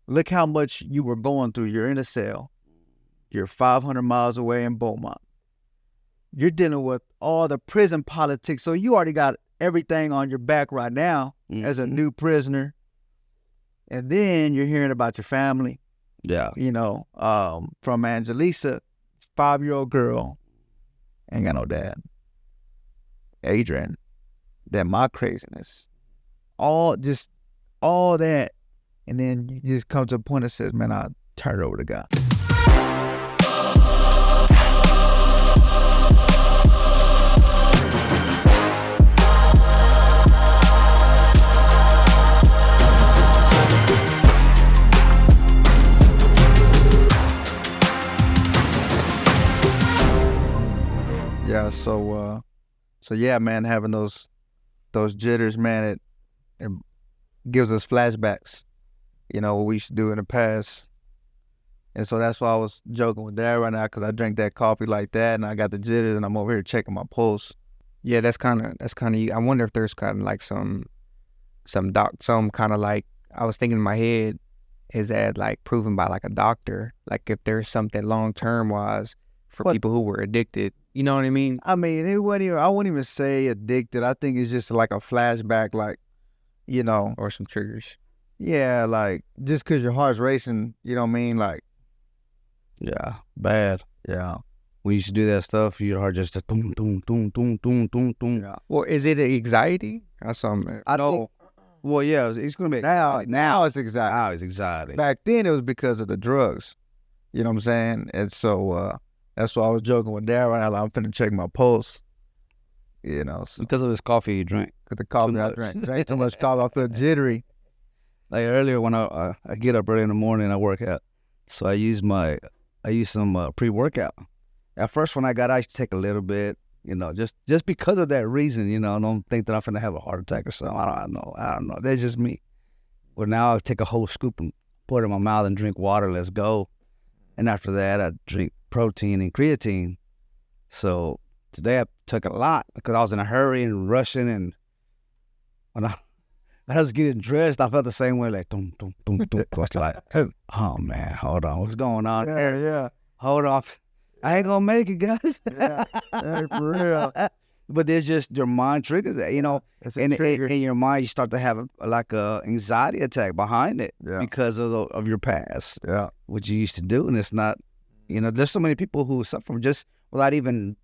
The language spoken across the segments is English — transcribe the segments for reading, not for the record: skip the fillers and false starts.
Look how much you were going through. You're in a cell. You're 500 miles away in Beaumont. You're dealing with all the prison politics. So you already got everything on your back right now as a new prisoner. And then you're hearing about your family. Yeah. You know, from Angelisa, 5-year-old girl, ain't got no dad. Adrian, that my craziness. All that. And then you just come to a point that says, man, I'll turn it over to God. Yeah, so yeah, man, having those jitters, man, it gives us flashbacks, you know, what we used to do in the past. And so that's why I was joking with Dad right now, because I drank that coffee like that, and I got the jitters, and I'm over here checking my pulse. Yeah, that's kind of. I wonder if there's kind of like some kind of like, I was thinking in my head, is that like proven by like a doctor, like if there's something long term wise for people who were addicted. You know what I mean? I mean, I wouldn't even say addicted. I think it's just like a flashback, like, you know. Or some triggers. Yeah, like, just because your heart's racing, you know what I mean? Like, yeah, bad. Yeah. When you used to do that stuff, your heart just boom, boom, boom, boom, boom, boom, boom. Yeah. Well, is it anxiety? That's something. I know. Well, yeah, it's going to be. Now it's anxiety. Now it's anxiety. Back then, it was because of the drugs. You know what I'm saying? And so, that's why I was joking with Dad right now. Like, I'm finna check my pulse. You know, so. Because of this coffee you drink. Because the coffee I drank. Drank too much coffee, I feel jittery. Like earlier when I get up early in the morning, I work out. So I use some pre-workout. At first when I got out, I used to take a little bit, you know, just because of that reason, you know. I don't think that I'm finna have a heart attack or something. I don't know. That's just me. Well, now I take a whole scoop and put it in my mouth and drink water. Let's go. And after that, I drink protein and creatine. So today I took a lot because I was in a hurry and rushing, and when I was getting dressed, I felt the same way, like dum dum dum dum. I was like, oh man, hold on, what's going on? Yeah. Hold off. I ain't gonna make it, guys. Yeah. Hey, for real. But there's just your mind triggers that, you know, in your mind you start to have a anxiety attack behind it because of your past, what you used to do, and it's not. You know, there's so many people who suffer from just without even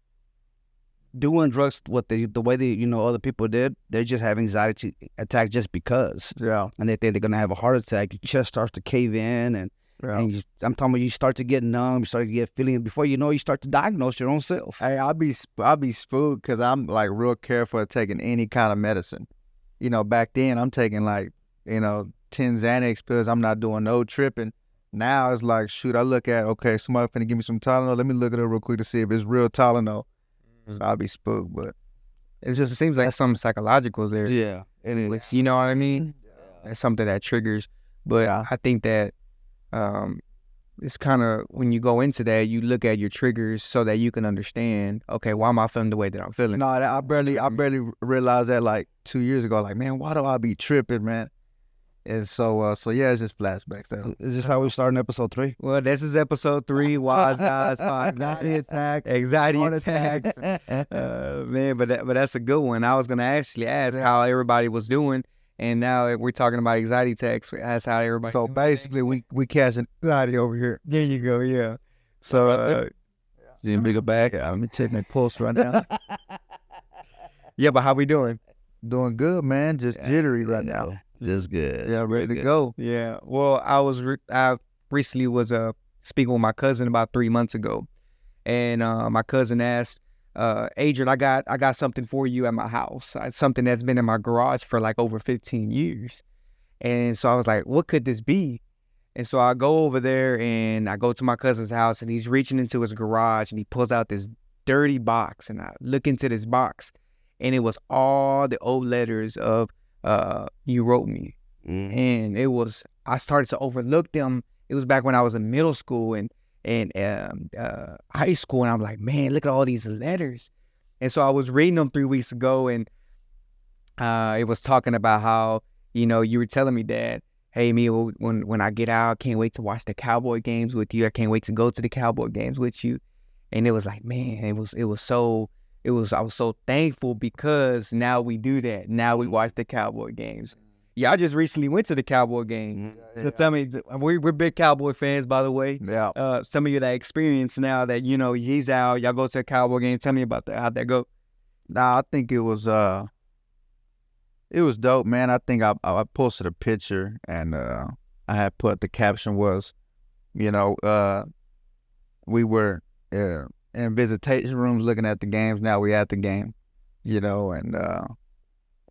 doing drugs the way that, you know, other people did. They just have anxiety attacks just because. Yeah. And they think they're gonna have a heart attack. Your chest starts to cave in, and I'm talking about you start to get numb, you start to get feeling. Before you know, you start to diagnose your own self. Hey, I'll be spooked because I'm like real careful at taking any kind of medicine. You know, back then I'm taking like, you know, 10 Xanax pills. I'm not doing no tripping. Now it's like, shoot, I look at, okay, somebody finna give me some Tylenol. Let me look at it real quick to see if it's real Tylenol. So I'll be spooked, but it seems like something psychological there. Yeah, it is. You know what I mean? It's something that triggers. But I think that it's kind of, when you go into that, you look at your triggers so that you can understand, okay, why am I feeling the way that I'm feeling? No, I barely realized that like 2 years ago. Like, man, why do I be tripping, man? And so yeah, it's just flashbacks. Is this how we start in episode 3? Well, this is episode 3, Wyze Guyz Podcast. Anxiety attacks. Man, but that's a good one. I was gonna actually ask how everybody was doing, and now we're talking about anxiety attacks. That's how everybody. So basically, we catching anxiety over here. There you go. Yeah. So you didn't bring it back. I'm taking a pulse right now. Yeah, but how we doing? Doing good, man. Just jittery right now. Just good. Yeah, ready to go. Yeah. Well, I recently was speaking with my cousin about 3 months ago, and my cousin asked, Adrian, I got something for you at my house. Something that's been in my garage for like over 15 years. And so I was like, what could this be? And so I go over there and I go to my cousin's house, and he's reaching into his garage and he pulls out this dirty box, and I look into this box, and it was all the old letters of you wrote me. And I started to overlook them. It was back when I was in middle school and high school, and I'm like, man, look at all these letters. And so I was reading them 3 weeks ago, and it was talking about how, you know, you were telling me, Dad, hey, me, when I get out, I can't wait to watch the Cowboy games with you. I can't wait to go to the Cowboy games with you. And it was like, man, I was so thankful because now we do that. Now we watch the Cowboy games. Yeah, I just recently went to the Cowboy game. So tell me, we're big Cowboy fans, by the way. Yeah. Some of you that experience now that, you know, he's out, y'all go to a Cowboy game. Tell me about that. How'd that go? Nah, I think it was dope, man. I think I posted a picture and I had put the caption was, you know, we were in visitation rooms looking at the games. Now we at the game, you know, and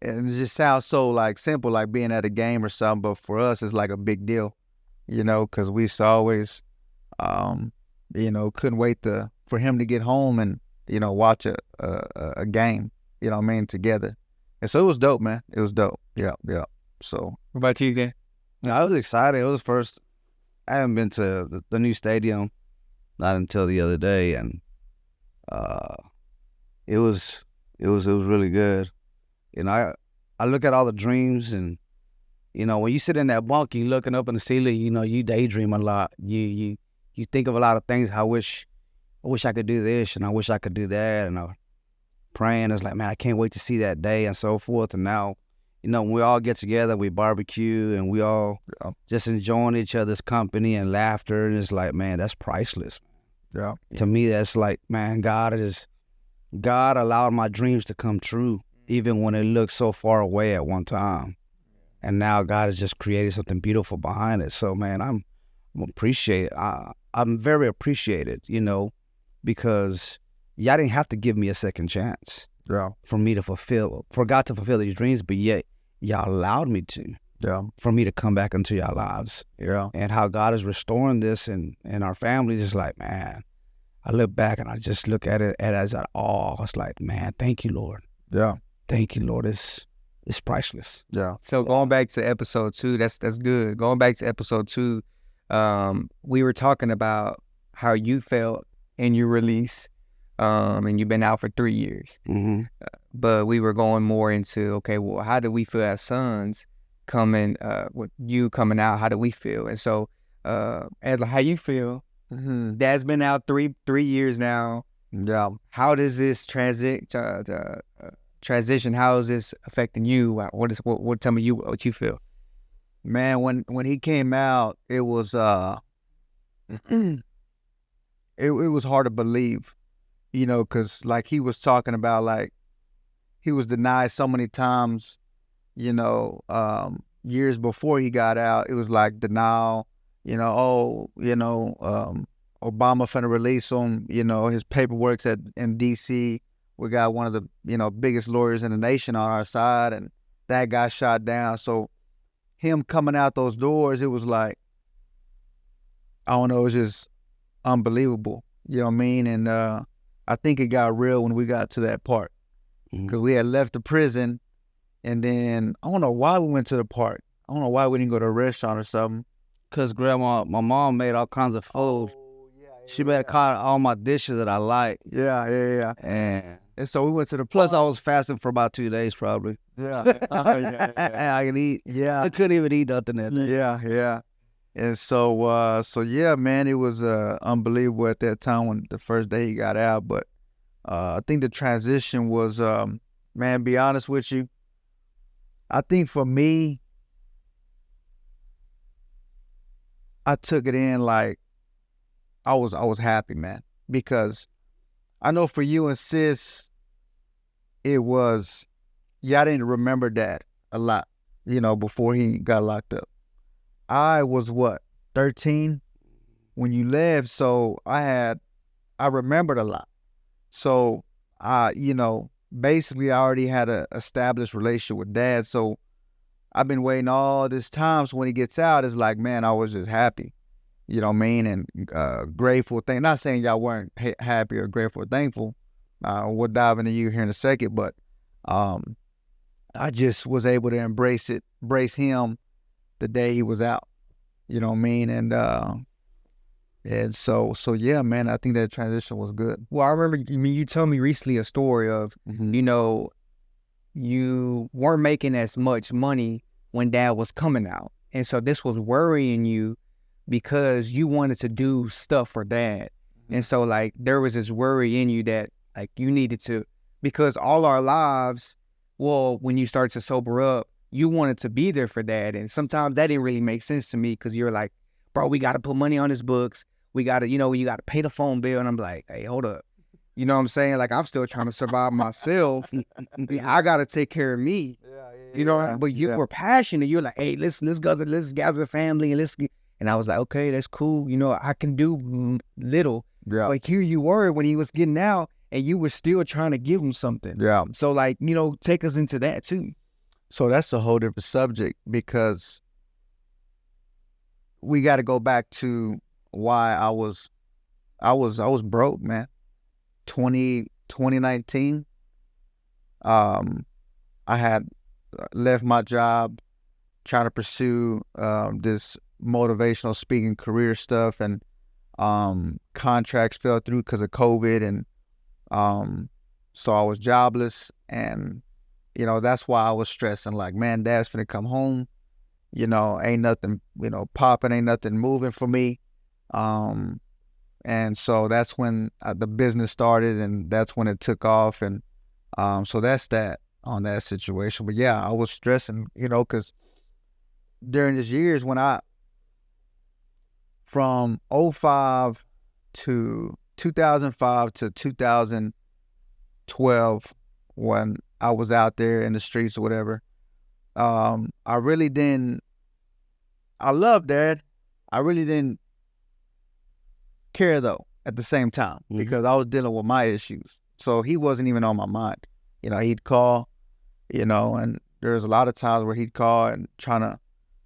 it just sounds so like simple, like being at a game or something. But for us, it's like a big deal, you know, because we used to always, you know, couldn't wait for him to get home and, you know, watch a game, you know what I mean, together. And so it was dope, man. It was dope. Yeah. So What about you, Dan? I was excited. It was first. I haven't been to the new stadium not until the other day, and it was really good. You know, I look at all the dreams, and you know, when you sit in that bunk, you looking up in the ceiling. You know, you daydream a lot. You think of a lot of things. I wish I could do this, and I wish I could do that, and I'm praying. It's like, man, I can't wait to see that day, and so forth. And now, you know, when we all get together, we barbecue, and we all just enjoying each other's company and laughter, and it's like, man, that's priceless. yeah, To me, that's like, man, God allowed my dreams to come true, even when it looked so far away at one time. And now God has just created something beautiful behind it. So, man, I'm appreciated. I'm very appreciated, you know, because y'all didn't have to give me a second chance yeah, for God to fulfill these dreams, but yet y'all allowed me to, yeah, for me to come back into y'all lives. yeah, And how God is restoring this in our families is like, man, I look back and I just look at it as an awe. It's like, man, thank you, Lord. yeah, Thank you, Lord. It's priceless. yeah. So going back to episode 2, that's good. Going back to episode 2, we were talking about how you felt in your release, and you've been out for 3 years. Mm-hmm. But we were going more into, okay, well, how do we feel as sons coming, with you coming out? How do we feel? And so, Adler, how you feel? Mm-hmm. Dad's been out three years now. Yeah. How does this transition? How is this affecting you? What? Tell me what you feel. Man, when he came out, it was it was hard to believe, you know, because like he was talking about, like he was denied so many times, you know, years before he got out. It was like denial, you know, Obama finna release him, you know, his paperwork's in DC. We got one of the, you know, biggest lawyers in the nation on our side, and that got shot down. So him coming out those doors, it was like, I don't know, it was just unbelievable. You know what I mean? And I think it got real when we got to that part, because we had left the prison, and then I don't know why we went to the park. I don't know why we didn't go to a restaurant or something. Because my mom made all kinds of food. She made all my dishes that I like. Yeah. And so we went to the plus, I was fasting for about 2 days probably. Yeah. I could eat. Yeah. I couldn't even eat nothing that day. Yeah. And so yeah, man, it was unbelievable at that time when the first day he got out. But I think the transition was, man, be honest with you, I think for me, I took it in like I was happy, man, because I know for you and sis, it was, I didn't remember that a lot, you know, before he got locked up. I was 13 when you left, so I remembered a lot. So you know, basically I already had a established relationship with Dad, so I've been waiting all this time. So when he gets out, it's like, man, I was just happy, you know what I mean, and grateful. Not saying y'all weren't happy or grateful or thankful. We'll dive into you here in a second, but I just was able to embrace him the day he was out, you know what I mean, and so yeah, man, I think that transition was good. Well, I remember you told me recently a story of, Mm-hmm. you know, you weren't making as much money when Dad was coming out, And so this was worrying you because you wanted to do stuff for dad. And so like there was this worry in you that like you needed to, because all our lives, well, when you start to sober up, you wanted to be there for dad. And sometimes that didn't really make sense to me because you're like, bro, we got to put money on his books. We got to, you got to pay the phone bill. And I'm like, hey, hold up. You know what I'm saying? Like, I'm still trying to survive myself. I got to take care of me. You know, but you were passionate. You're like, hey, let's gather the family and I was like, okay, that's cool. I can do little. Yeah. But here you were when he was getting out and you were still trying to give him something. Yeah. So like, take us into that too. So that's a whole different subject because we got to go back to why I was broke, man. 2019, I had left my job trying to pursue this motivational speaking career stuff, and contracts fell through because of COVID, and so I was jobless, and that's why I was stressing, like, man, dad's finna come home, ain't nothing, popping, ain't nothing moving for me. And so that's when the business started, and that's when it took off. And so that's that on that situation. But yeah, I was stressing, because during these years when from 2005 to 2012, when I was out there in the streets or whatever, I loved Dad. I really didn't care though at the same time because I was dealing with my issues. So he wasn't even on my mind. He'd call, and there was a lot of times where he'd call and trying to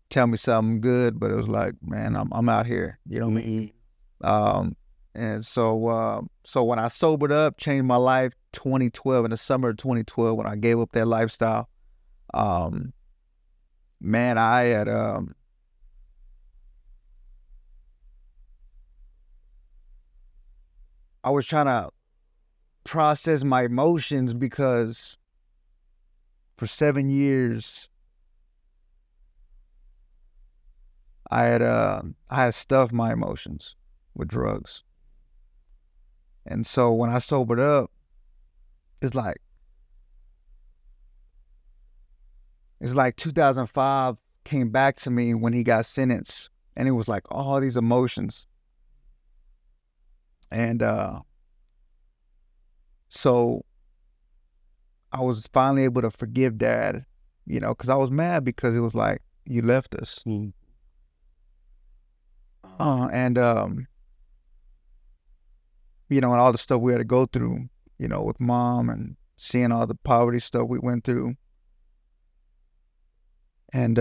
tell me something good, but it was like, man, I'm out here. You know what I mean? And so when I sobered up, changed my life, 2012, in the summer of 2012, when I gave up that lifestyle, man, I had I was trying to process my emotions because for 7 years I had stuffed my emotions with drugs. And so when I sobered up, it's like 2005 came back to me when he got sentenced, and it was like all these emotions. And so I was finally able to forgive Dad, because I was mad because it was like, you left us. And and all the stuff we had to go through, with Mom, and seeing all the poverty stuff we went through. And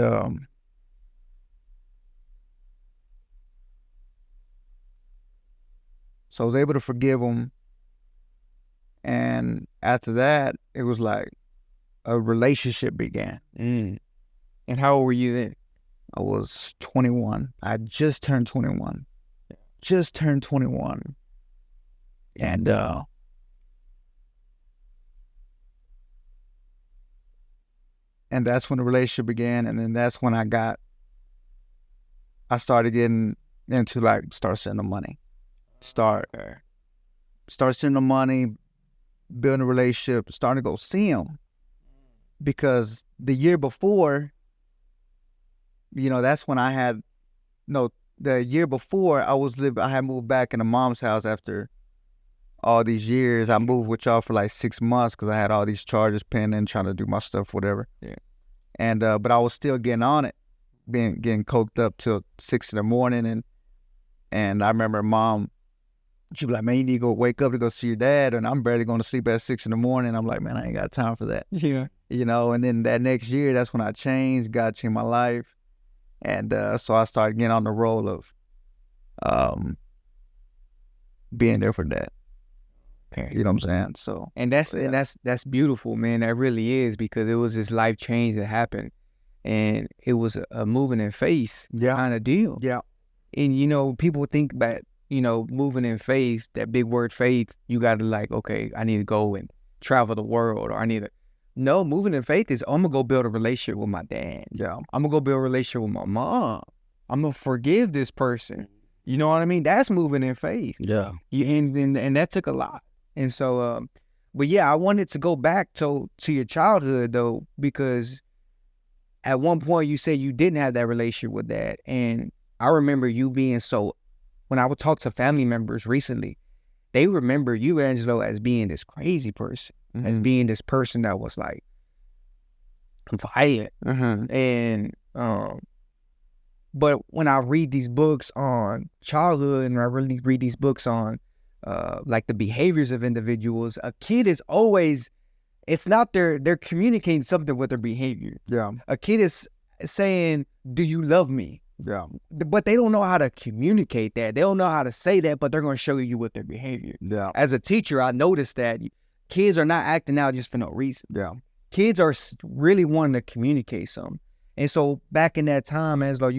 so I was able to forgive him. And after that, it was like a relationship began. And how old were you then? I was 21. I just turned 21. And that's when the relationship began. And then that's when I started getting into start sending the money. Start sending the money, building a relationship, starting to go see him. Because the year before, that's when the year before I had moved back into Mom's house after all these years. I moved with y'all for like 6 months because I had all these charges pending, trying to do my stuff, whatever. Yeah. And but I was still getting on it, getting coked up till 6 a.m. And I remember Mom, she'd be like, man, you need to go wake up to go see your dad. And I'm barely going to sleep at 6 a.m. I'm like, man, I ain't got time for that. Yeah. And then that next year, that's when I changed. God changed my life. And so I started getting on the role of being there for Dad. You know what I'm saying? So, and that's beautiful, man. That really is, because it was this life change that happened, and it was a moving in faith kind of deal. Yeah. And people think about moving in faith, that big word faith. You got to okay, I need to go and travel the world, or I need to. No, moving in faith is I'm gonna go build a relationship with my dad. Yeah. I'm gonna go build a relationship with my mom. I'm gonna forgive this person. You know what I mean? That's moving in faith. Yeah. And that took a lot. And so, but yeah, I wanted to go back to your childhood though, because at one point you said you didn't have that relationship with dad, and I remember you being so. When I would talk to family members recently, they remember you, Angelo, as being this crazy person, as being this person that was like violent. And but when I read these books on childhood, and I really read these books on like the behaviors of individuals, a kid is always, it's not they're communicating something with their behavior. Yeah. A kid is saying, "Do you love me?" Yeah. But they don't know how to communicate that. They don't know how to say that, but they're going to show you with their behavior. Yeah. As a teacher, I noticed that kids are not acting out just for no reason. Yeah. Kids are really wanting to communicate something. And so back in that time, as though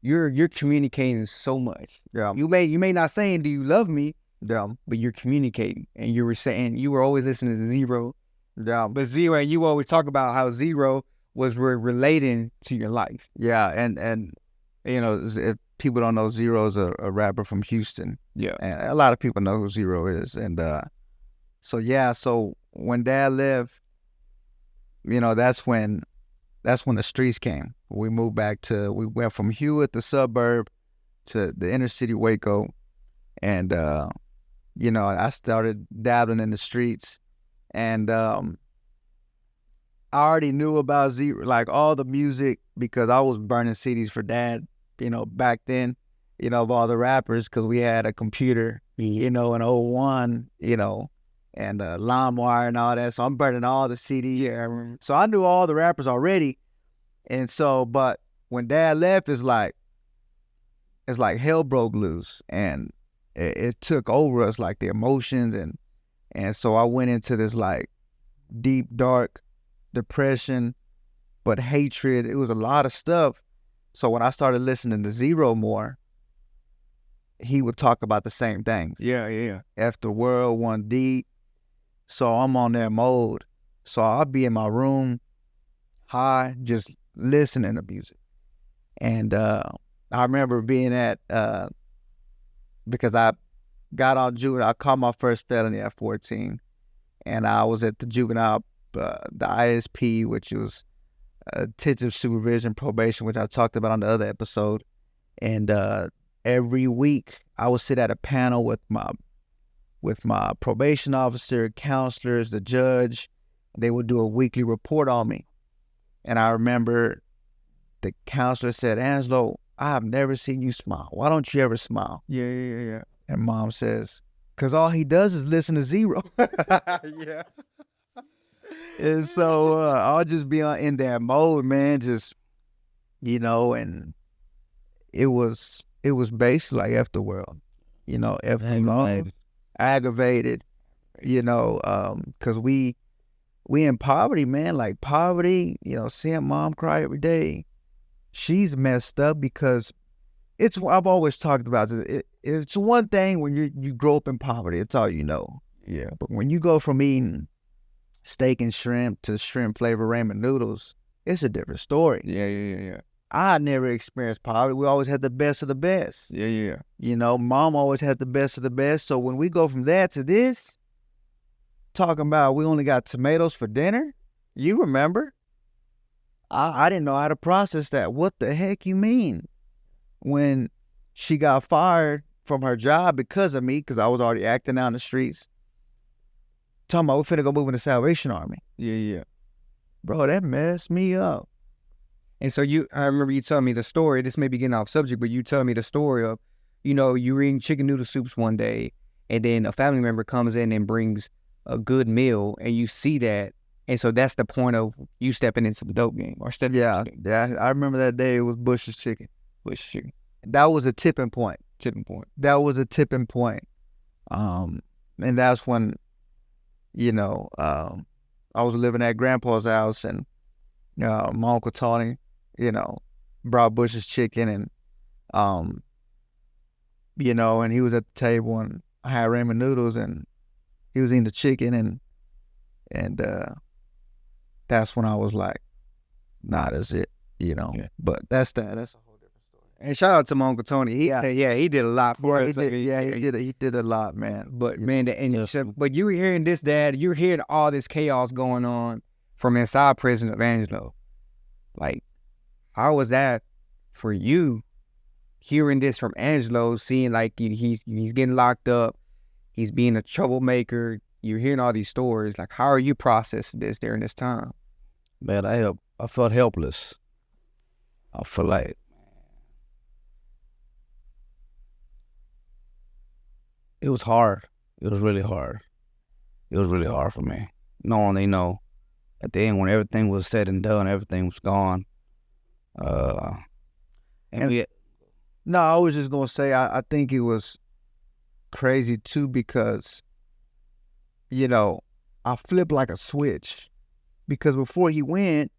you're communicating so much. Yeah. You may not saying, "Do you love me?" Yeah. but you're communicating, and you were saying, you were always listening to Zero. Yeah. But Zero, and you always talk about how Zero was relating to your life. Yeah. And you know, if people don't know, Zero's a rapper from Houston. Yeah. And a lot of people know who Zero is. And so when Dad left, you know, that's when the streets came. We went from Hewitt, the suburb, to the inner city Waco. And, you know, I started dabbling in the streets. And I already knew about Zero, like all the music, because I was burning CDs for Dad, you know, back then, you know, of all the rappers, because we had a computer, you know, an 01, you know, and LimeWire and all that. So I'm burning all the CDs. Yeah, I remember. So I knew all the rappers already. And so, but when Dad left, it's like hell broke loose, and it took over us, like the emotions. And so I went into this like deep, dark depression, but hatred. It was a lot of stuff. So when I started listening to Zero more, he would talk about the same things. Yeah. F the world, one deep. So I'm on that mode. So I'll be in my room, high, just listening to music. And I remember being at, because I got on juvenile, I caught my first felony at 14. And I was at the juvenile, the ISP, which was attentive supervision probation, which I talked about on the other episode. And every week I would sit at a panel with my probation officer, counselors, the judge. They would do a weekly report on me. And I remember the counselor said, "Angelo, I have never seen you smile. Why don't you ever smile?" Yeah. And Mom says, "Because all he does is listen to Zero." Yeah. And so I'll just be in that mode, man, just, you know, and it was basically like F the world, you know, F the love, aggravated, you know, because we in poverty, man, like poverty, you know, seeing Mom cry every day. She's messed up because I've always talked about this. It's one thing when you grow up in poverty, it's all you know. Yeah. But when you go from eating steak and shrimp to shrimp flavored ramen noodles, it's a different story. Yeah. I never experienced poverty. We always had the best of the best. Yeah. You know, Mom always had the best of the best. So when we go from that to this, talking about we only got tomatoes for dinner, you remember? I didn't know how to process that. What the heck you mean? When she got fired from her job because of me, because I was already acting out in the streets, talking about we're finna go move in the Salvation Army. Yeah. Bro, that messed me up. And so I remember you telling me the story. This may be getting off subject, but you telling me the story of, you know, you were eating chicken noodle soups one day, and then a family member comes in and brings a good meal, and you see that. And so that's the point of you stepping into the dope game or stepping. Yeah. I remember that day. It was Bush's Chicken. Bush's Chicken. That was a tipping point. That was a tipping point. And that's when, you know, I was living at Grandpa's house, and my Uncle Tony, you know, brought Bush's Chicken, and you know, and he was at the table, and I had ramen noodles, and he was eating the chicken, and that's when I was like, nah, that's it, you know. Yeah. But that's a whole different story. And shout out to my Uncle Tony. He did a lot for us. He did a lot, man. But man, but you were hearing this, Dad. You're hearing all this chaos going on from inside prison of Angelo. Like, how was that for you? Hearing this from Angelo, seeing like he's getting locked up, he's being a troublemaker. You're hearing all these stories. Like, how are you processing this during this time? Man, I felt helpless. I feel like it was hard. It was really hard. It was really hard for me. Knowing, you know, at the end when everything was said and done, everything was gone. No, I was just gonna say I think it was crazy too because, you know, I flipped like a switch. Because before he went,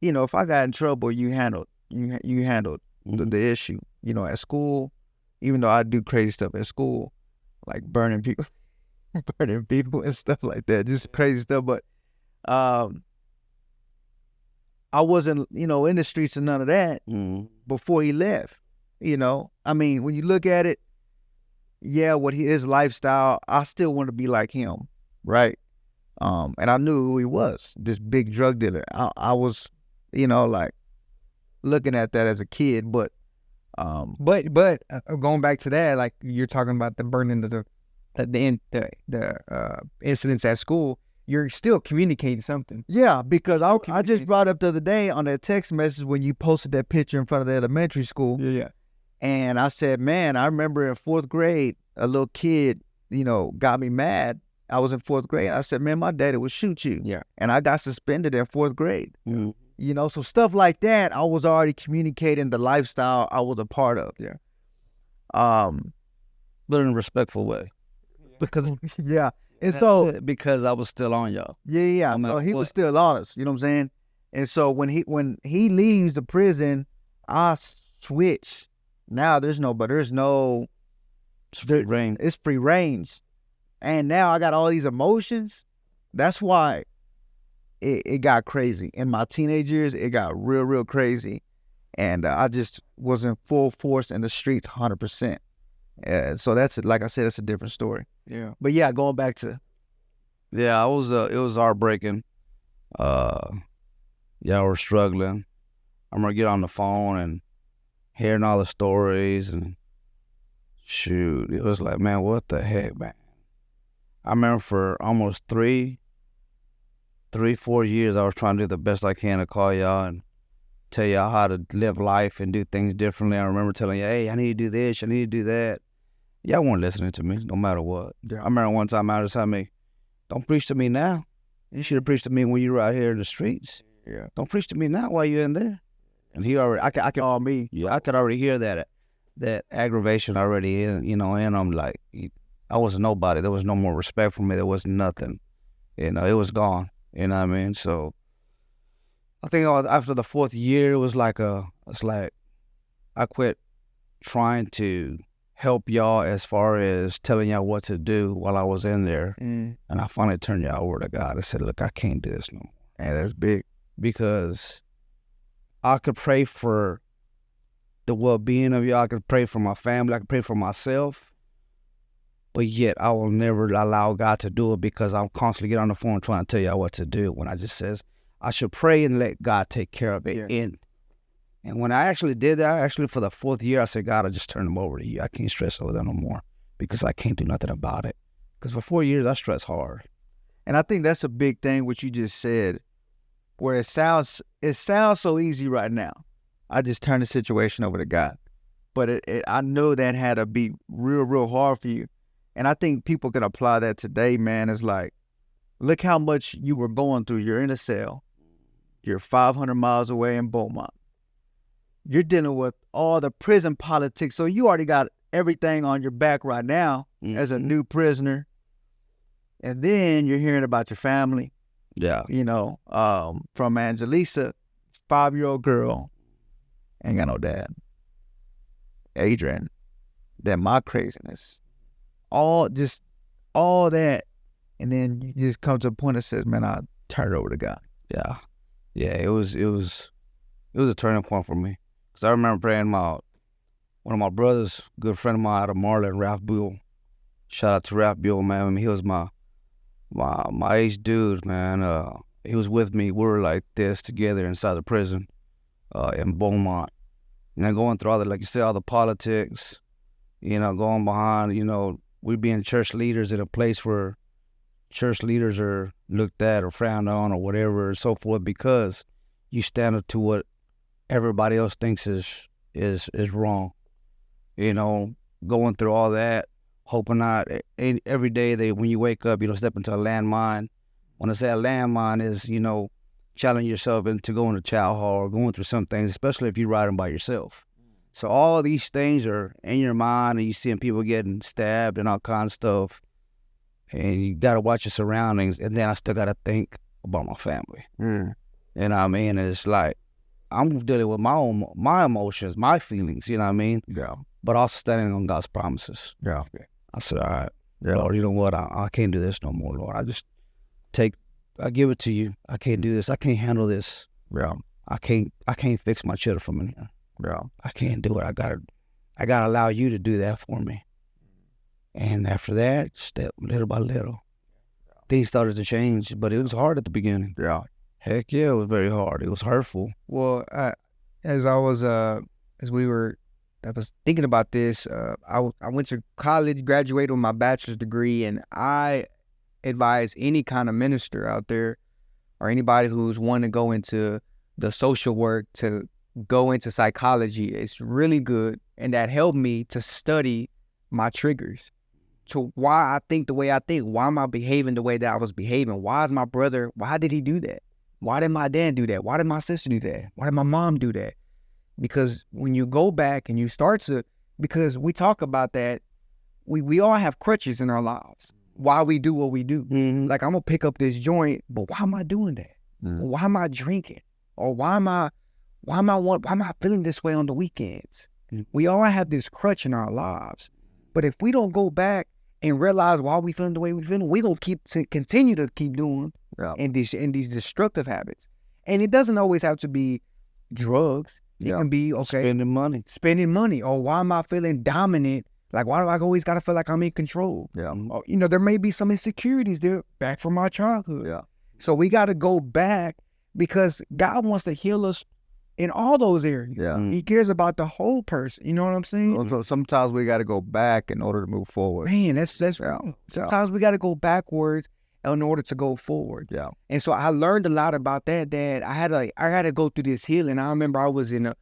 you know, if I got in trouble, you handled the issue. You know, at school, even though I do crazy stuff at school, like burning people and stuff like that, just crazy stuff. But I wasn't, you know, in the streets and none of that before he left. You know, I mean, when you look at it, yeah, his lifestyle, I still want to be like him, right? And I knew who he was, this big drug dealer. I was, you know, like looking at that as a kid, but going back to that, like you're talking about the burning of the incidents at school. You're still communicating something. Yeah, because I just brought up the other day on that text message when you posted that picture in front of the elementary school. Yeah. And I said, man, I remember in 4th grade, a little kid, you know, got me mad. I was in 4th grade. I said, man, my daddy would shoot you. Yeah. And I got suspended in 4th grade. Mm-hmm. You know, so stuff like that, I was already communicating the lifestyle I was a part of. Yeah. But in a respectful way. Because yeah. And so because I was still on y'all. Yeah. So he was still on us, you know what I'm saying? And so when he leaves the prison, I switch. Now there's no it's free range. It's free range. And now I got all these emotions. That's why it got crazy. In my teenage years, it got real, real crazy. And I just was in full force in the streets 100%. So that's, like I said, that's a different story. Yeah. But yeah, going back to. Yeah, it was heartbreaking. We're struggling. I'm going to get on the phone and hearing all the stories and shoot, it was like, man, what the heck, man? I remember for almost 3-4 years, I was trying to do the best I can to call y'all and tell y'all how to live life and do things differently. I remember telling you, hey, I need to do this, I need to do that. Y'all weren't listening to me, no matter what. Yeah. I remember one time I was telling me, don't preach to me now. You should have preached to me when you were out here in the streets. Yeah. Don't preach to me now while you're in there. And he already, I could all me. Yeah, I could already hear that aggravation already in, you know, and I'm like, I was nobody. There was no more respect for me. There was nothing. You know, it was gone. You know what I mean? So I think after the 4th year, it's like I quit trying to help y'all as far as telling y'all what to do while I was in there. And I finally turned y'all over to God. I said, look, I can't do this no more. And that's big. Because I could pray for the well-being of y'all. I could pray for my family. I could pray for myself. But yet I will never allow God to do it because I'm constantly getting on the phone trying to tell y'all what to do when I just says I should pray and let God take care of it. Yeah. And when I actually did that, for the 4th year, I said, God, I just turn them over to you. I can't stress over them no more because I can't do nothing about it. Because for 4 years, I stressed hard. And I think that's a big thing, what you just said, where it sounds so easy right now. I just turned the situation over to God. But I know that had to be real, real hard for you. And I think people can apply that today, man. It's like, look how much you were going through. You're in a cell. You're 500 miles away in Beaumont. You're dealing with all the prison politics. So you already got everything on your back right now as a new prisoner. And then you're hearing about your family. Yeah. You know, from Angelisa, 5-year-old girl, ain't got no dad. Adrian, then my craziness. All that. And then you just come to a point that says, man, turn it over to God. Yeah. It was a turning point for me. Cause I remember praying one of my brothers, good friend of mine out of Marlin, Ralph Buell. Shout out to Ralph Buell, man. I mean, he was my age dude, man. He was with me. We were like this together inside the prison, in Beaumont. You know, going through all the, like you said, all the politics, you know, going behind, you know, we being church leaders in a place where church leaders are looked at or frowned on or whatever and so forth because you stand up to what everybody else thinks is wrong. You know, going through all that, hoping not every day when you wake up, you don't step into a landmine. When I say a landmine is, you know, challenging yourself into going to chow hall or going through some things, especially if you're riding by yourself. So all of these things are in your mind and you seeing people getting stabbed and all kinds of stuff. And you got to watch your surroundings. And then I still got to think about my family. You know what I mean? And it's like, I'm dealing with my emotions, my feelings, you know what I mean? Yeah. But also standing on God's promises. Yeah. I said, all right, Lord, you know what? I can't do this no more, Lord. I give it to you. I can't do this. I can't handle this. Yeah. I can't fix my children from in here. Yeah. I can't do it. I gotta allow you to do that for me. And after that, step little by little, things started to change. But it was hard at the beginning. Yeah. Heck yeah, it was very hard. It was hurtful. Well, as I was thinking about this, I went to college, graduated with my bachelor's degree, and I advise any kind of minister out there or anybody who's wanting to go into the social work to go into psychology. It's really good, and that helped me to study my triggers, to why I think the way I think, why am I behaving the way that I was behaving, why did he do that, why did my dad do that, why did my sister do that, why did my mom do that? Because when you go back and you start to, because we talk about that, we all have crutches in our lives, why we do what we do. Like, I'm gonna pick up this joint, but why am I doing that? Why am I drinking? Or why am I feeling this way on the weekends? We all have this crutch in our lives. But if we don't go back and realize why we feeling the way we feeling, we gonna continue to keep doing in these destructive habits. And it doesn't always have to be drugs. It can be, spending money. Or why am I feeling dominant? Like, why do I always got to feel like I'm in control? Yeah. Or, you know, there may be some insecurities there back from our childhood. Yeah. So we got to go back because God wants to heal us in all those areas. Yeah. He cares about the whole person. You know what I'm saying? So sometimes we got to go back in order to move forward. Man, that's wrong. Sometimes we got to go backwards in order to go forward. Yeah. And so I learned a lot about that I had to go through this healing. I remember I was in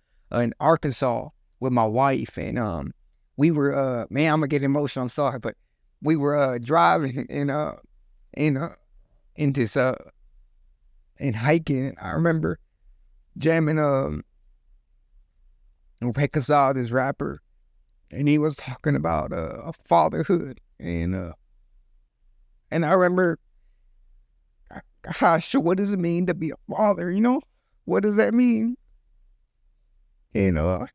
Arkansas with my wife, and we were man, I'm gonna get emotional, I'm sorry, but we were driving in hiking. I remember jamming Pekazah, this rapper, and he was talking about fatherhood, and I remember, gosh, what does it mean to be a father? You know, what does that mean? And I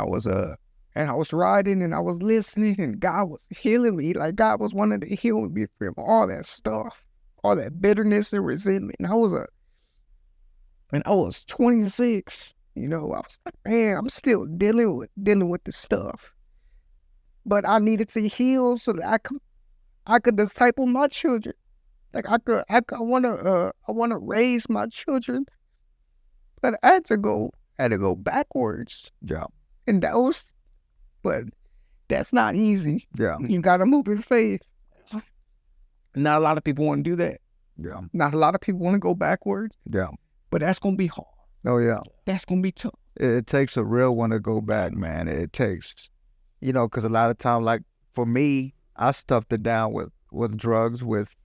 was riding and I was listening, and God was healing me. Like, God was wanting to heal me from all that stuff, all that bitterness and resentment. And I was 26. You know, I was like, man, I'm still dealing with this stuff. But I needed to heal so that I could disciple my children. Like, I wanna raise my children. But I had to go backwards. Yeah. And but that's not easy. Yeah. You gotta move in faith. Not a lot of people want to do that. Yeah. Not a lot of people want to go backwards. Yeah. But that's gonna be hard. Oh yeah. That's gonna be tough. It takes a real one to go back, man. It takes, you know, because a lot of times, like for me, I stuffed it down with drugs, with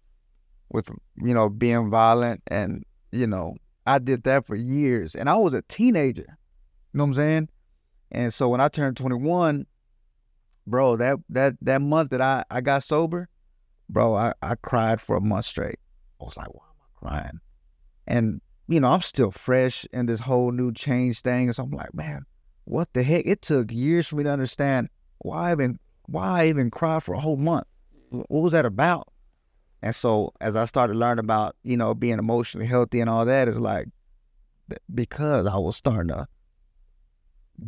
you know, being violent, and you know, I did that for years, and I was a teenager. You know what I'm saying? And so when I turned 21, bro, that month that I got sober, bro, I cried for a month straight. I was like, why am I crying? And, you know, I'm still fresh in this whole new change thing. And so I'm like, man, what the heck? It took years for me to understand why I even cried for a whole month. What was that about? And so as I started learning about, being emotionally healthy and all that, it's like, because I was starting to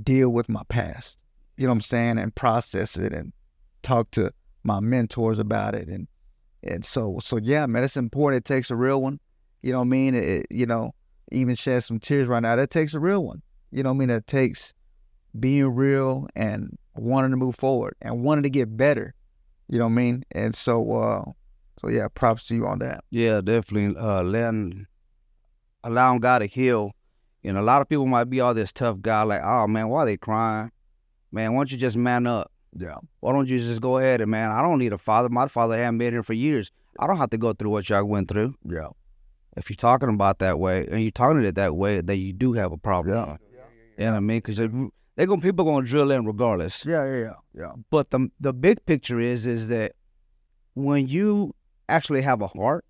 deal with my past, you know what I'm saying, and process it and talk to my mentors about it. And so yeah, man, it's important. It takes a real one. You know what I mean? Even shed some tears right now. That takes a real one. You know what I mean? It takes being real and wanting to move forward and wanting to get better. You know what I mean? And so yeah, props to you on that. Yeah, definitely. Allowing God to heal. A lot of people might be all this tough guy, like, oh man, why are they crying? Man, why don't you just man up? Yeah. Why don't you just go ahead and, man, I don't need a father. My father hadn't been here for years. I don't have to go through what y'all went through. Yeah. If you're talking about that way and you're talking it that way, then you do have a problem. Yeah. You know what I mean? Because people gonna drill in regardless. Yeah. But the big picture is that when you actually have a heart,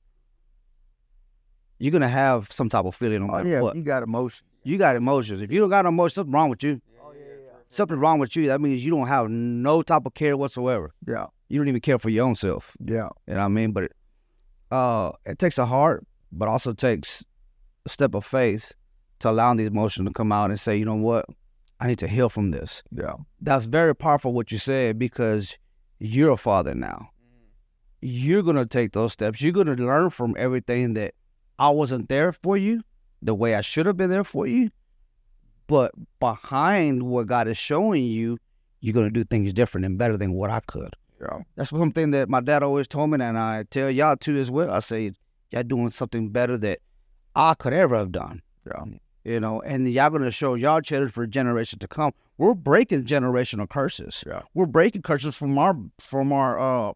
you're gonna have some type of feeling on what. You got emotions. You got emotions. If you don't got emotions, something wrong with you. Something wrong with you. That means you don't have no type of care whatsoever. Yeah. You don't even care for your own self. Yeah. You know what I mean? But it takes a heart, but also takes a step of faith to allow these emotions to come out and say, you know what? I need to heal from this. Yeah. That's very powerful what you said, because you're a father now. You're going to take those steps. You're going to learn from everything that I wasn't there for you, the way I should have been there for you. But behind what God is showing you, you're going to do things different and better than what I could. Yeah. That's something that my dad always told me, and I tell y'all too as well. I say, y'all doing something better that I could ever have done. Yeah. And y'all going to show y'all children for generations to come. We're breaking generational curses. Yeah. We're breaking curses from our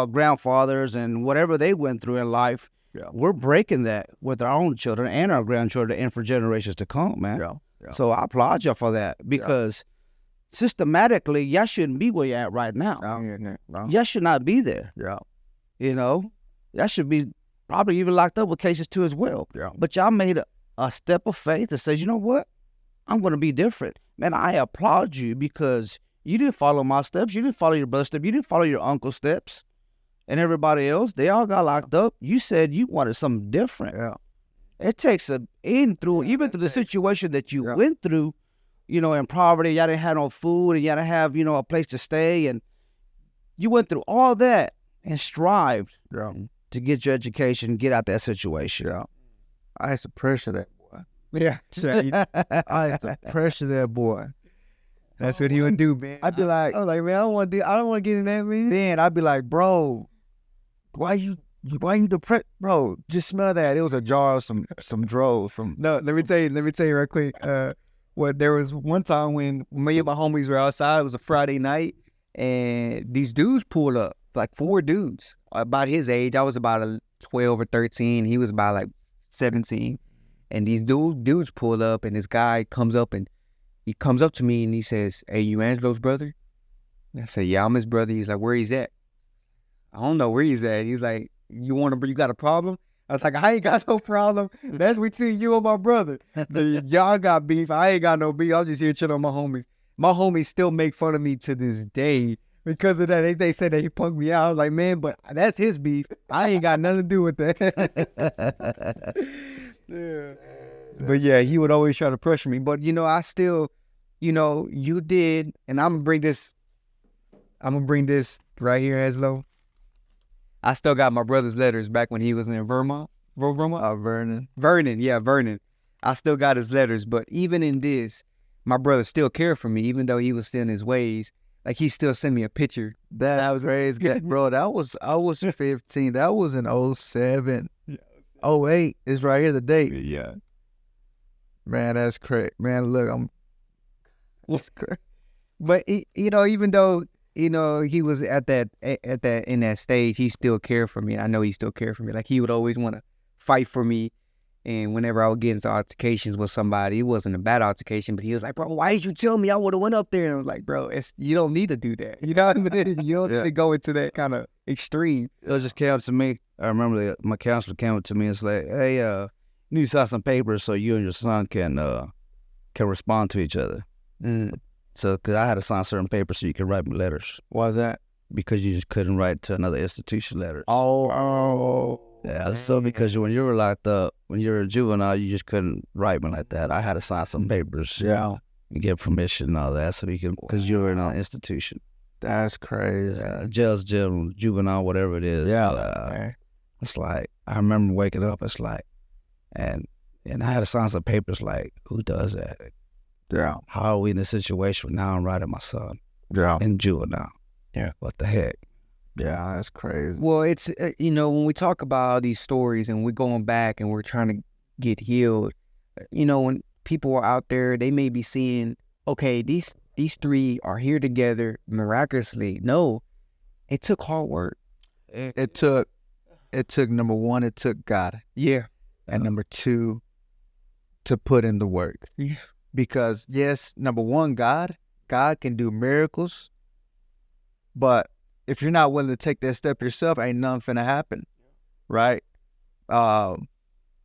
grandfathers and whatever they went through in life. Yeah. We're breaking that with our own children and our grandchildren and for generations to come, man. Yeah. So I applaud y'all for that, because systematically, y'all shouldn't be where you're at right now. No. Y'all should not be there. Yeah. Y'all should be probably even locked up with cases too as well. Yeah. But y'all made a step of faith that says, you know what? I'm going to be different. Man, I applaud you, because you didn't follow my steps. You didn't follow your brother's steps. You didn't follow your uncle's steps. And everybody else, they all got locked up. You said you wanted something different. Yeah. It takes even through the situation that you went through, in poverty. Y'all didn't have no food, and y'all didn't have, a place to stay. And you went through all that and strived to get your education, get out that situation. Yeah. I used to pressure that boy. Yeah. I used to pressure that boy. That's what he would do, man. I'd be like, I was like, man, I don't want to get in that, man. then I'd be like, bro, why you depressed? Bro, just smell that. It was a jar of some droves from. No, let me tell you real quick. There was one time when me and my homies were outside. It was a Friday night, and these dudes pulled up, like 4 dudes about his age. I was about 12 or 13. He was about like 17. And these dudes pulled up, and this guy comes up to me and he says, "Hey, you Angelo's brother?" And I said, "Yeah, I'm his brother." He's like, "Where he's at?" I don't know where he's at. He's like, you got a problem?" I was like, "I ain't got no problem. That's between you and my brother. Y'all got beef. I ain't got no beef. I'm just here chilling with my homies." My homies still make fun of me to this day because of that. They said that he punked me out. I was like, man, but that's his beef. I ain't got nothing to do with that. Yeah. But yeah, he would always try to pressure me. But I still, you did, and I'm gonna bring this right here, Aslo. I still got my brother's letters back when he was in Vernon. Vernon. I still got his letters, but even in this, my brother still cared for me, even though he was still in his ways. Like, he still sent me a picture. That was crazy, bro. I was 15. That was in 07. 08 is right here, the date. Yeah. Man, that's crazy. Man, look, It's crazy. But even though he was at that in that stage, he still cared for me. I know he still cared for me. Like, he would always want to fight for me. And whenever I would get into altercations with somebody, it wasn't a bad altercation, but he was like, "Bro, why did you tell me? I would have went up there." And I was like, "Bro, you don't need to do that. You know what I mean? You don't need to go into that kind of extreme." It just came up to me. I remember my counselor came up to me and said, "Hey, you need to sign some papers so you and your son can respond to each other." So, because I had to sign certain papers so you can write me letters. why is that? because you just couldn't write to another institution letters. Oh. Yeah, so because when you were locked up, when you were a juvenile, you just couldn't write me like that. I had to sign some papers. Yeah. And get permission and all that so you can, because you were in an institution. That's crazy. Jail, juvenile, whatever it is. Yeah. It's like, I remember waking up, it's like, and I had to sign some papers like, who does that? Yeah. How are we in this situation? Now I'm writing my son Yeah. in juvenile. Yeah. What the heck? Yeah, that's crazy. Well, it's, when we talk about all these stories and we're going back and we're trying to get healed, when people are out there, they may be seeing, okay, these three are here together miraculously. No, it took hard work. It took number one, it took God. Yeah. And number two, to put in the work. Yeah. Because yes, number one, God can do miracles, but if you're not willing to take that step yourself, ain't nothing finna happen, right?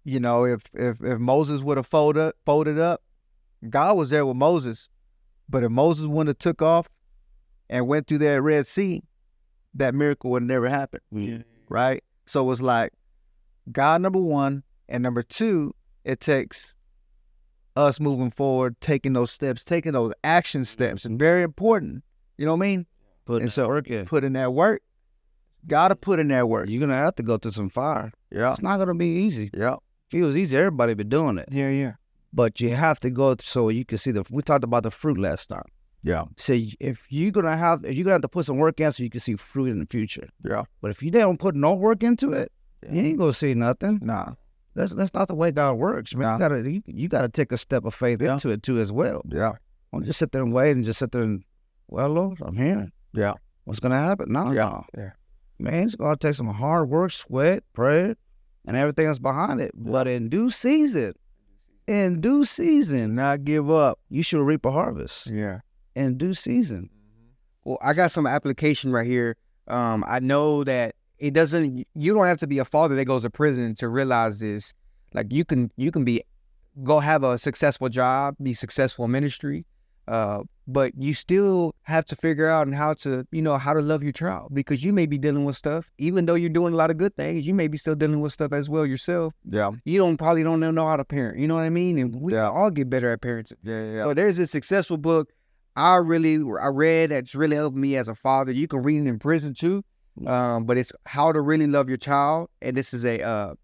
If Moses would have folded up, God was there with Moses, but if Moses wouldn't have took off and went through that Red Sea, that miracle would never happen, right? So it's like God, number one, and number two, it takes us moving forward, taking those steps, taking those action steps, and very important. You know what I mean? Put in that work. Gotta put in that work. You're going to have to go through some fire. Yeah. It's not going to be easy. Yeah. If it was easy, everybody be doing it. Yeah. But you have to go so you can see we talked about the fruit last time. Yeah. So if you're gonna have to put some work in so you can see fruit in the future. Yeah. But if you don't put no work into it, you ain't gonna see nothing. Nah. That's not the way God works. Man, you gotta take a step of faith into it too as well. Yeah. Don't just sit there and wait and just sit there and, well, Lord, I'm here. Yeah. What's gonna happen? No. Yeah. Man, it's gonna take some hard work, sweat, prayer, and everything that's behind it. But in due season, Not give up. you should reap a harvest. Yeah. In due season. Well, I got some application right here. I know that you don't have to be a father that goes to prison to realize this. Like you can go have a successful job, be successful in ministry, but you still have to figure out how to love your child, because you may be dealing with stuff, even though you're doing a lot of good things, you may be still dealing with stuff as well yourself. Yeah. You probably don't know how to parent, you know what I mean? And we all get better at parenting. Yeah. So there's this successful book I read that's really helped me as a father. You can read it in prison too, but it's How to Really Love Your Child, and this is a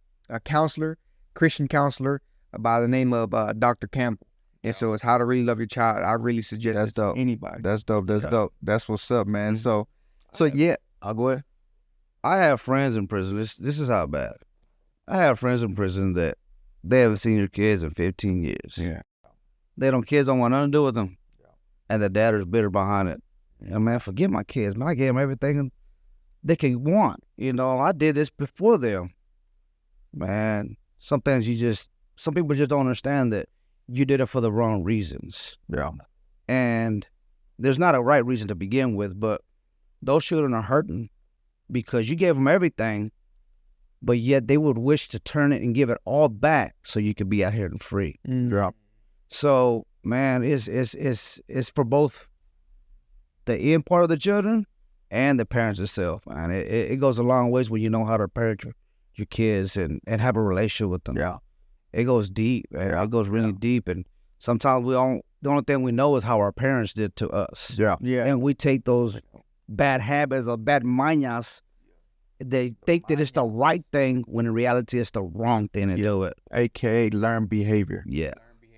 counselor, Christian counselor by the name of Dr. Campbell. And so it's How to Really Love Your Child. I really suggest it to anybody. That's dope. That's what's up, man. So yeah, I'll go ahead. I have friends in prison. This is how bad. I have friends in prison that they haven't seen their kids in 15 years. Yeah. Kids don't want nothing to do with them. And the dad is bitter behind it. Man, forget my kids, man. I gave them everything they can want. I did this before them. Man, some people just don't understand that you did it for the wrong reasons. Yeah. And there's not a right reason to begin with, but those children are hurting because you gave them everything, but yet they would wish to turn it and give it all back so you could be out here and free. Yeah. So, man, it's for both the end part of the children and the parents themselves, man. It goes a long ways when you know how to parent your kids and have a relationship with them. Yeah. It goes deep, man. It goes really deep, and sometimes the only thing we know is how our parents did to us. Yeah. Yeah. And we take those bad habits or bad mañas. They think that it's the right thing when in reality it's the wrong thing to do it. AKA learned behavior. Yeah.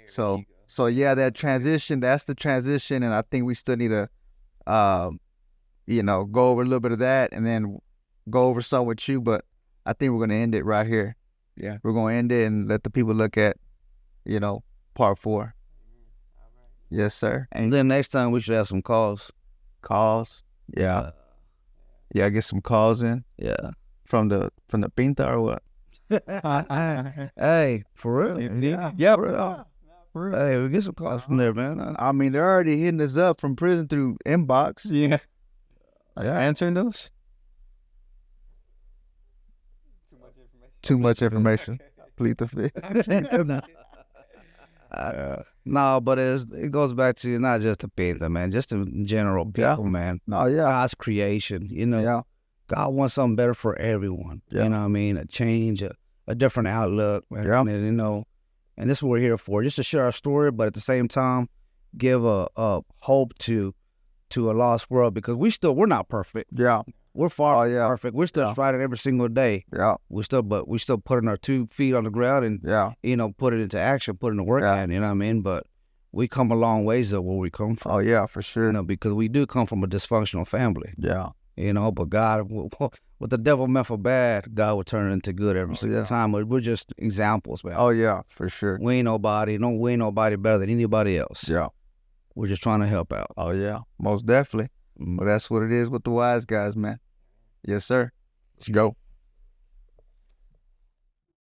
So yeah, that's the transition, and I think we still need to, go over a little bit of that, and then go over some with you. But I think we're gonna end it right here. Yeah, we're gonna end it and let the people look at, part 4. Yes, sir. And then next time we should have some calls. Yeah. Yeah, get some calls in. Yeah. From the Pinta or what? Hey, for real. Yeah, for real. Hey, we get some calls from there, man. I mean, they're already hitting us up from prison through inbox. Yeah. Are you answering those? Too much information. Plead the fifth. No, but it goes back to not just the painter, man, just in general people, man. No, yeah. God's creation, God wants something better for everyone. Yeah. You know what I mean? A change, a different outlook, man. Yeah. And this is what we're here for, just to share our story, but at the same time, give a hope to a lost world, because we're not perfect. Yeah. We're far from yeah. perfect. We're still striving every single day. Yeah. We still putting our 2 feet on the ground and put it into action, put in the work in, you know what I mean? But we come a long ways of where we come from. Oh yeah, for sure. Because we do come from a dysfunctional family. Yeah. But God, what the devil meant for bad, God will turn it into good every single time. We're just examples, man. Oh yeah, for sure. We ain't nobody better than anybody else. Yeah. We're just trying to help out. Oh yeah, most definitely. Well, that's what it is with the Wyze Guyz, man. Yes, sir. Let's go.